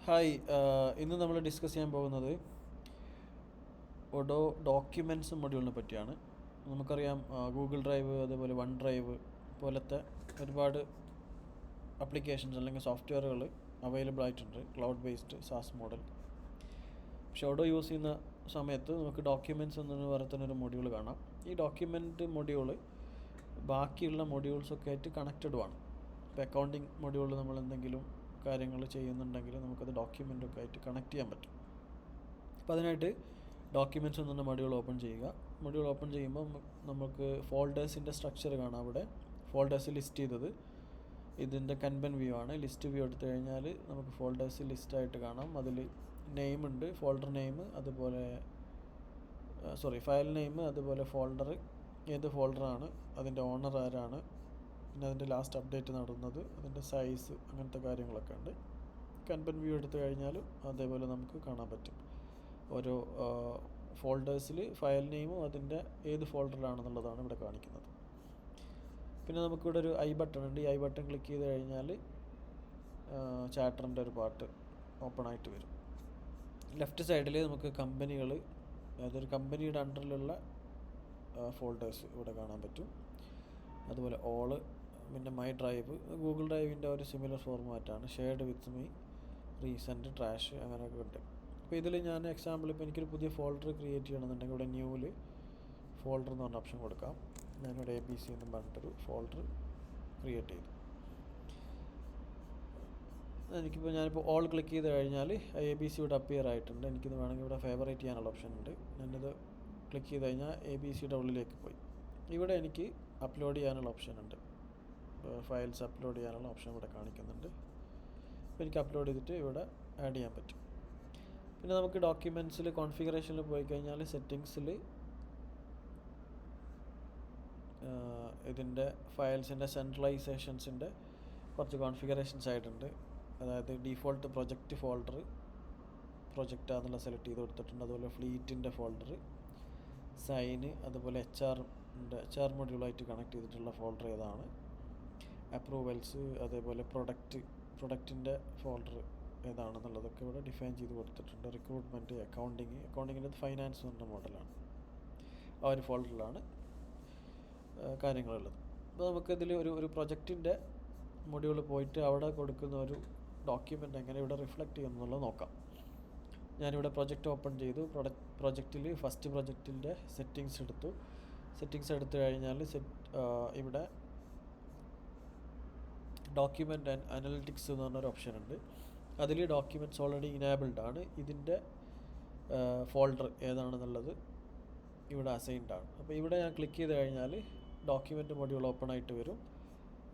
Hi, ഇന്ന് നമ്മൾ discuss ചെയ്യാൻ പോകുന്നത് ഒഡോ ഡോക്യുമെൻറ്റ്സ് മൊഡ്യൂളിനെ പറ്റിയാണ്. നമുക്കറിയാം, ഗൂഗിൾ ഡ്രൈവ്, അതേപോലെ വൺ ഡ്രൈവ് പോലത്തെ ഒരുപാട് ആപ്ലിക്കേഷൻസ് അല്ലെങ്കിൽ സോഫ്റ്റ്വെയറുകൾ അവൈലബിൾ ആയിട്ടുണ്ട്, ക്ലൗഡ് ബേസ്ഡ് സാസ് മോഡൽ. പക്ഷേ ഒഡോ യൂസ് ചെയ്യുന്ന സമയത്ത് നമുക്ക് ഡോക്യുമെൻറ്റ്സ് എന്ന് പറയുന്നൊരു മൊഡ്യൂൾ കാണാം. ഈ ഡോക്യുമെൻറ്റ് മൊഡ്യൂൾ ബാക്കിയുള്ള മൊഡ്യൂൾസൊക്കെ ആയിട്ട് കണക്റ്റഡും ആണ്. ഇപ്പോൾ അക്കൗണ്ടിങ് മൊഡ്യൂളിൽ നമ്മൾ എന്തെങ്കിലും കാര്യങ്ങൾ ചെയ്യുന്നുണ്ടെങ്കിൽ നമുക്കത് ഡോക്യുമെൻ്റൊക്കെ ആയിട്ട് കണക്ട് ചെയ്യാൻ പറ്റും. അപ്പോൾ അതിനായിട്ട് ഡോക്യുമെൻറ്റ്സ് എന്ന മൊഡ്യൂൾ ഓപ്പൺ ചെയ്യുക. മൊഡ്യൂൾ ഓപ്പൺ ചെയ്യുമ്പോൾ നമുക്ക് ഫോൾഡേഴ്സിൻ്റെ സ്ട്രക്ചർ കാണാം. അവിടെ ഫോൾഡേഴ്സ് ലിസ്റ്റ് ചെയ്തത് ഇതിൻ്റെ കൻബൻ വ്യൂ ആണ്. ലിസ്റ്റ് വ്യൂ എടുത്തു കഴിഞ്ഞാൽ നമുക്ക് ഫോൾഡേഴ്സ് ലിസ്റ്റായിട്ട് കാണാം. അതിൽ നെയിം ഉണ്ട്, ഫോൾഡർ നെയിം, അതുപോലെ ഫയൽ നെയിം, അതുപോലെ ഫോൾഡർ, ഏത് ഫോൾഡറാണ്, അതിൻ്റെ ഓണർ ആരാണ്, പിന്നെ അതിൻ്റെ ലാസ്റ്റ് അപ്ഡേറ്റ് നടന്നത്, അതിൻ്റെ സൈസ്, അങ്ങനത്തെ കാര്യങ്ങളൊക്കെ ഉണ്ട്. കൻബൻ വ്യൂ എടുത്തു കഴിഞ്ഞാലും അതേപോലെ നമുക്ക് കാണാൻ പറ്റും. ഓരോ ഫോൾഡേഴ്സിൽ ഫയൽ നെയിമും അതിൻ്റെ ഏത് ഫോൾഡറിലാണെന്നുള്ളതാണ് ഇവിടെ കാണിക്കുന്നത്. പിന്നെ നമുക്കിവിടെ ഒരു ഐ ബട്ടൺ ഉണ്ട്. ഈ ഐ ബട്ടൺ ക്ലിക്ക് ചെയ്ത് കഴിഞ്ഞാൽ ചാപ്റ്ററിൻ്റെ ഒരു പാർട്ട് ഓപ്പൺ ആയിട്ട് വരും. ലെഫ്റ്റ് സൈഡിൽ നമുക്ക് കമ്പനികൾ, അതൊരു കമ്പനിയുടെ അണ്ടറിലുള്ള ഫോൾഡേഴ്സ് ഇവിടെ കാണാൻ പറ്റും. അതുപോലെ ഓള്, പിന്നെ മൈ ഡ്രൈവ്, ഗൂഗിൾ ഡ്രൈവിൻ്റെ ഒരു സിമിലർ ഫോർമാറ്റാണ്. Shared with me, recent, trash, അങ്ങനെയൊക്കെ ഉണ്ട്. അപ്പോൾ ഇതിൽ ഞാൻ എക്സാമ്പിൾ, ഇപ്പോൾ എനിക്കൊരു പുതിയ ഫോൾഡർ ക്രിയേറ്റ് ചെയ്യണമെന്നുണ്ടെങ്കിൽ ഇവിടെ ന്യൂവിൽ ഫോൾഡർ എന്ന് പറഞ്ഞ ഓപ്ഷൻ കൊടുക്കാം. ഞാനിവിടെ ABC എന്ന് പറഞ്ഞിട്ടൊരു ഫോൾഡർ ക്രിയേറ്റ് ചെയ്തു. ഞാനിപ്പോൾ ഓൾ ക്ലിക്ക് ചെയ്ത് കഴിഞ്ഞാൽ ABC ഇവിടെ അപ്പിയർ ആയിട്ടുണ്ട്. എനിക്കിത് വേണമെങ്കിൽ ഇവിടെ ഫേവറേറ്റ് ചെയ്യാനുള്ള ഓപ്ഷൻ ഉണ്ട്. ഞാനിത് ക്ലിക്ക് ചെയ്ത് കഴിഞ്ഞാൽ ABCയുടെ ഉള്ളിലേക്ക് പോയി. ഇവിടെ എനിക്ക് അപ്ലോഡ് ചെയ്യാനുള്ള ഓപ്ഷൻ ഉണ്ട്. ഫയൽസ് അപ്ലോഡ് ചെയ്യാനുള്ള ഓപ്ഷൻ ഇവിടെ കാണിക്കുന്നുണ്ട്. അപ്പോൾ എനിക്ക് അപ്ലോഡ് ചെയ്തിട്ട് ഇവിടെ ആഡ് ചെയ്യാൻ പറ്റും. പിന്നെ നമുക്ക് ഡോക്യുമെൻറ്റ്സിൽ കോൺഫിഗറേഷനിൽ പോയി കഴിഞ്ഞാൽ സെറ്റിങ്സിൽ ഇതിൻ്റെ ഫയൽസിൻ്റെ സെൻട്രലൈസേഷൻസിൻ്റെ കുറച്ച് കോൺഫിഗറേഷൻസ് ആയിട്ടുണ്ട്. അതായത് ഡീഫോൾട്ട് പ്രൊജക്റ്റ് ഫോൾഡർ പ്രൊജക്റ്റ് ആണെന്നുള്ള സെലക്ട് ചെയ്ത് കൊടുത്തിട്ടുണ്ട്. അതുപോലെ ഫ്ലീറ്റിൻ്റെ ഫോൾഡർ, സൈന്, അതുപോലെ HR മൊഡ്യൂളായിട്ട് കണക്ട് ചെയ്തിട്ടുള്ള ഫോൾഡർ ഏതാണ്, അപ്രൂവൽസ്, അതേപോലെ പ്രൊഡക്റ്റിൻ്റെ ഫോൾഡർ ഏതാണെന്നുള്ളതൊക്കെ ഇവിടെ ഡിഫൈൻ ചെയ്ത് കൊടുത്തിട്ടുണ്ട്. റിക്രൂട്ട്മെൻറ്റ്, അക്കൗണ്ടിങ്ങിൻ്റെ ഫൈനാൻസ് എന്ന മോഡലാണ്. ആ ഒരു ഫോൾഡറിലാണ് കാര്യങ്ങളുള്ളത്. അപ്പോൾ നമുക്കിതിൽ ഒരു പ്രൊജക്റ്റിൻ്റെ മൊഡ്യൂൾ പോയിട്ട് അവിടെ കൊടുക്കുന്ന ഒരു ഡോക്യുമെൻ്റ് എങ്ങനെ ഇവിടെ റിഫ്ലക്റ്റ് ചെയ്യുന്നുള്ളത് നോക്കാം. ഞാനിവിടെ പ്രൊജക്റ്റ് ഓപ്പൺ ചെയ്തു. പ്രൊജക്റ്റിൽ ഫസ്റ്റ് പ്രൊജക്റ്റിൻ്റെ സെറ്റിങ്സ് എടുത്തു കഴിഞ്ഞാൽ ഇവിടെ ഡോക്യുമെൻ്റ് ആൻഡ് അനലിറ്റിക്സ് എന്ന് പറഞ്ഞൊരു ഓപ്ഷൻ ഉണ്ട്. അതിൽ ഡോക്യുമെൻറ്റ്സ് ഓൾറെഡി ഇനേബിൾഡ് ആണ്. ഇതിൻ്റെ ഫോൾഡർ ഏതാണെന്നുള്ളത് ഇവിടെ അസൈൻഡ് ആണ്. അപ്പോൾ ഇവിടെ ഞാൻ ക്ലിക്ക് ചെയ്ത് കഴിഞ്ഞാൽ ഡോക്യുമെൻ്റ് മൊഡ്യൂൾ ഓപ്പൺ ആയിട്ട് വരും.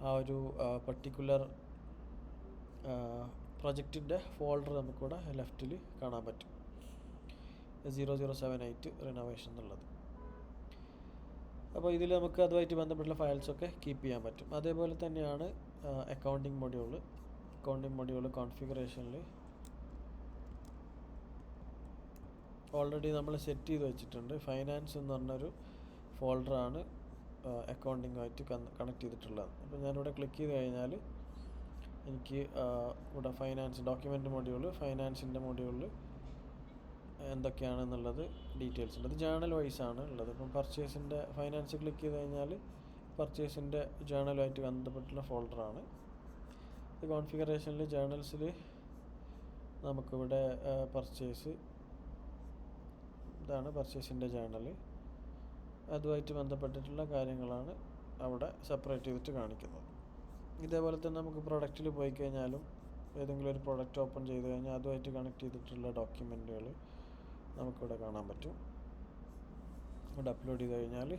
ആ ഒരു പർട്ടിക്കുലർ പ്രൊജക്റ്റിൻ്റെ ഫോൾഡർ നമുക്കിവിടെ ലെഫ്റ്റിൽ കാണാൻ പറ്റും. 0078 റിനോവേഷൻ എന്നുള്ളത്. അപ്പോൾ ഇതിൽ നമുക്ക് അതുമായിട്ട് ബന്ധപ്പെട്ടുള്ള ഫയൽസൊക്കെ കീപ്പ് ചെയ്യാൻ പറ്റും. അതേപോലെ തന്നെയാണ് അക്കൗണ്ടിങ് മൊഡ്യൂൾ കോൺഫിഗറേഷനിൽ ഓൾറെഡി നമ്മൾ സെറ്റ് ചെയ്ത് വെച്ചിട്ടുണ്ട്. ഫൈനാൻസ് എന്ന് പറഞ്ഞൊരു ഫോൾഡറാണ് അക്കൗണ്ടിങ്ങുമായിട്ട് കണക്ട് ചെയ്തിട്ടുള്ളത്. അപ്പോൾ ഞാനിവിടെ ക്ലിക്ക് ചെയ്ത് കഴിഞ്ഞാൽ എനിക്ക് ഇവിടെ ഫൈനാൻസിൻ്റെ മൊഡ്യൂളിൽ എന്തൊക്കെയാണെന്നുള്ളത് ഡീറ്റെയിൽസ് ഉണ്ട്. അത് ജേണൽ വൈസ് ആണ് ഉള്ളത്. ഇപ്പം ഫൈനാൻസ് ക്ലിക്ക് ചെയ്ത് കഴിഞ്ഞാൽ പർച്ചേസിൻ്റെ ജേണലുമായിട്ട് ബന്ധപ്പെട്ടുള്ള ഫോൾഡറാണ്. ഇത് കോൺഫിഗറേഷനിൽ ജേണൽസിൽ നമുക്കിവിടെ ഇതാണ് പർച്ചേസിൻ്റെ ജേണൽ. അതുമായിട്ട് ബന്ധപ്പെട്ടിട്ടുള്ള കാര്യങ്ങളാണ് അവിടെ സെപ്പറേറ്റ് ചെയ്തിട്ട് കാണിക്കുന്നത്. ഇതേപോലെ തന്നെ നമുക്ക് പ്രൊഡക്റ്റിൽ പോയി കഴിഞ്ഞാലും ഏതെങ്കിലും ഒരു പ്രൊഡക്റ്റ് ഓപ്പൺ ചെയ്ത് കഴിഞ്ഞാൽ അതുമായിട്ട് കണക്ട് ചെയ്തിട്ടുള്ള ഡോക്യുമെൻറ്റുകൾ നമുക്കിവിടെ കാണാൻ പറ്റും. ഇവിടെ അപ്ലോഡ് ചെയ്ത് കഴിഞ്ഞാൽ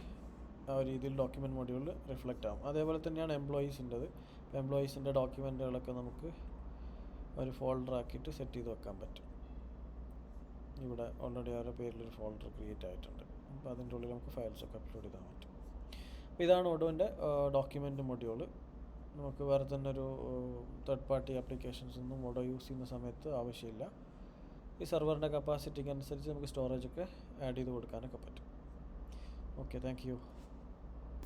ആ ഒരു രീതിയിൽ ഡോക്യുമെൻറ്റ് മൊഡ്യൂളിൽ റിഫ്ലക്റ്റ് ആകും. അതേപോലെ തന്നെയാണ് എംപ്ലോയീസിൻ്റെത്. ഇപ്പോൾ എംപ്ലോയീസിൻ്റെ ഡോക്യുമെൻറ്റുകളൊക്കെ നമുക്ക് ഒരു ഫോൾഡറാക്കിയിട്ട് സെറ്റ് ചെയ്ത് വെക്കാൻ പറ്റും. ഇവിടെ ഓൾറെഡി അവരുടെ പേരിലൊരു ഫോൾഡർ ക്രിയേറ്റ് ആയിട്ടുണ്ട്. അപ്പോൾ അതിൻ്റെ ഉള്ളിൽ നമുക്ക് ഫയൽസൊക്കെ അപ്ലോഡ് ചെയ്താൽ പറ്റും. അപ്പോൾ ഇതാണ് ഒഡോൻ്റെ ഡോക്യുമെൻറ്റ് മൊഡ്യൂൾ. നമുക്ക് വേറെ തന്നെ ഒരു തേർഡ് പാർട്ടി ആപ്ലിക്കേഷൻസ് ഒന്നും ഒഡോ യൂസ് ചെയ്യുന്ന സമയത്ത് ആവശ്യമില്ല. ഈ സെർവറിൻ്റെ കപ്പാസിറ്റിക്ക് അനുസരിച്ച് നമുക്ക് സ്റ്റോറേജൊക്കെ ആഡ് ചെയ്ത് കൊടുക്കാനൊക്കെ പറ്റും. Okay, thank you.